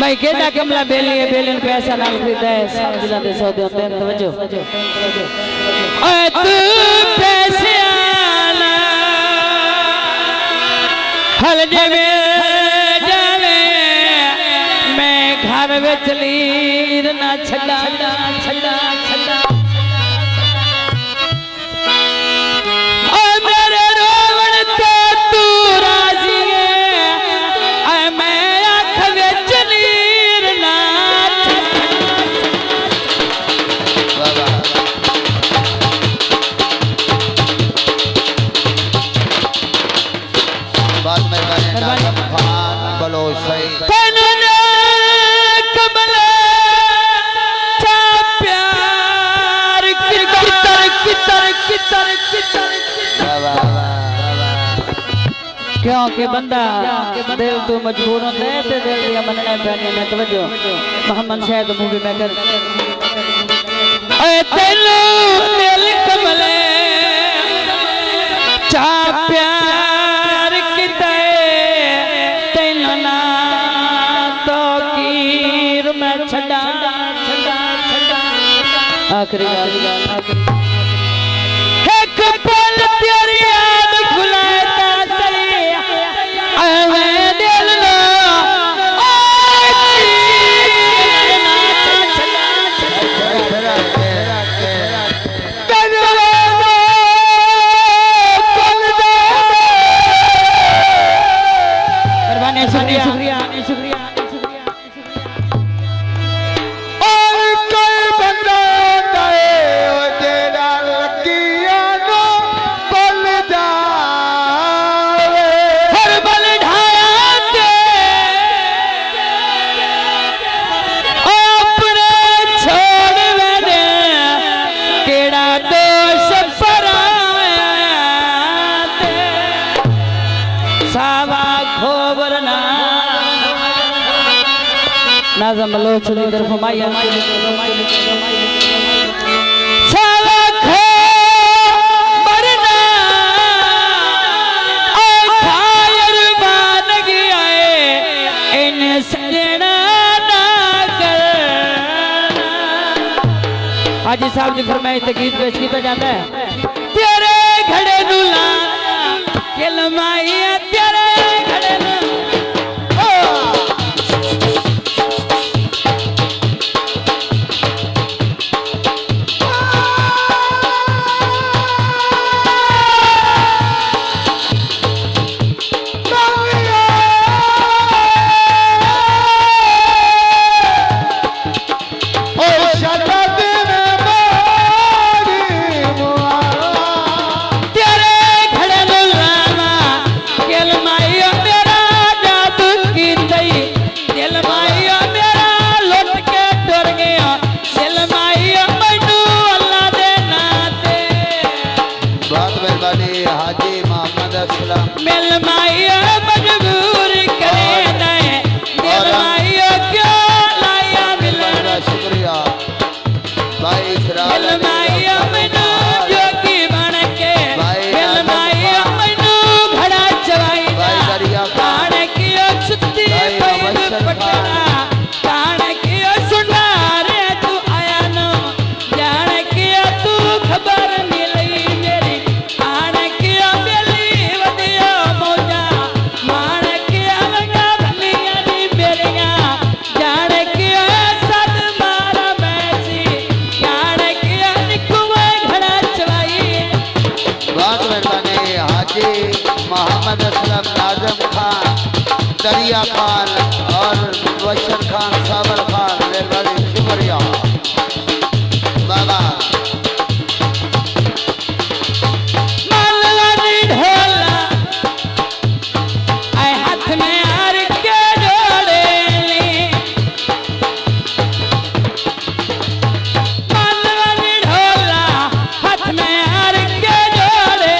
भाई केड़ा कमला बेली है बेलन पैसा ना खरीदा है सब दिला दे सौदे होते हैं तवज्जो ओए तू पैसे आना हल जावे जावे मैं घर विच लीर ना छड़ा छड़ा छड़ा ओ मेरे रोवण ते तू राजी है ऐ मैं आँख विच लीर ना बात में नाज़म खान बलोच सही क्योंकि बंदा दिल तो मजबूर होता है ते दिल दिया मनने पैने ने तवज्जो मोहम्मद शायद मूवी में कर ए तेलो दिल कमले चा प्यार किते तैनो ना तो कीर मैं छड़ा छड़ा छड़ा आखिरी गाल एक पल तेरी याद भुलाता सही मैं दिल लो शुक्रिया शुक्रिया शुक्रिया नाज़म बलोच की तरफ माया साला खबरना ओ खायर बन गया इन सजना ना कर हाजी साहब जी फरमाइश ते गीत पेश किया जाता है तेरे घड़े नु ला किलमाइया तेरे घड़े नु मिल माइया मजबूर करे नए दिल माइया क्यों लाया मिलना शुक्रिया भाई मिल माइया मैनू जोगी बन के मिल माइया मैनू घड़ा चवाई कान कियो सुती पैद पटना कान कियो सुना रे तू आया नो जान किया तू खबर मिली मेरी आन किया मोहम्मद असलम नाज़म खान दरिया खान और बशर खान साबर खान मेहरबानी शुक्रिया बाबा हाथ में हार के जोड़े मालवानी ढोला हाथ में हार के जोड़े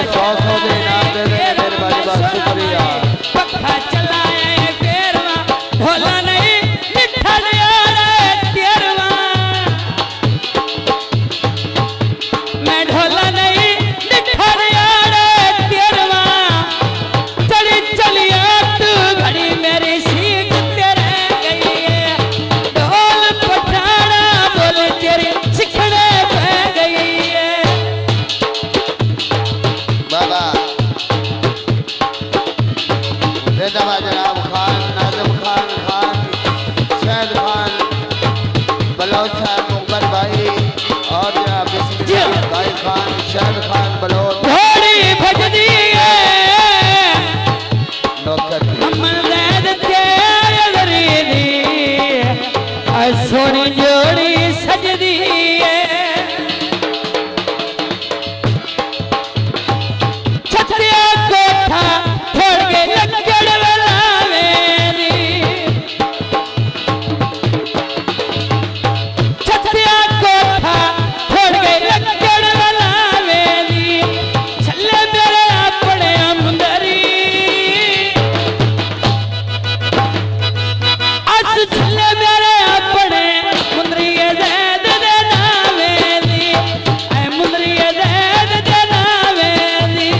100 दे इनाम दे दे मेरे भाई बहुत शुक्रिया पक्का चलाए फेरवा ढोला नहीं निठल यारे तेरवा मैं ढोला नहीं निठल यारे तेरवा चली चलिया तू घड़ी मेरी सीख तेरे गई है ढोल पठाना बोल तेरी सिखने पे गई है बाबा जिंदाबाद जनाब खान नाज़िम खान खान शहद खान बलोच साहब मुकबर भाई और जनाब बिस्मिल्लाह भाई खान शहद खान बलोच घोड़ी भजदी है नौकर अमरद तेरी दी सोनी जोड़ी सजदी है छतिया कोठा छोड़ के लकड़ वाला मेरी छतिया कोठा छोड़ के लकड़ वाला मेरी छल्ले मेरे अपने मुंदरी अस छल्ले मेरे अपने मुंदरी ज़ैद दे नावेली ऐ मुंदरी ज़ैद दे नावेली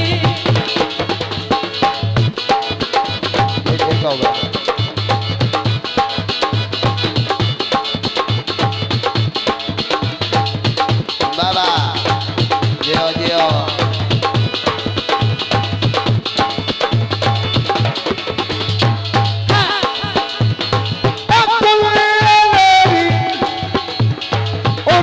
ये देखो बाबा जियो जियो ओ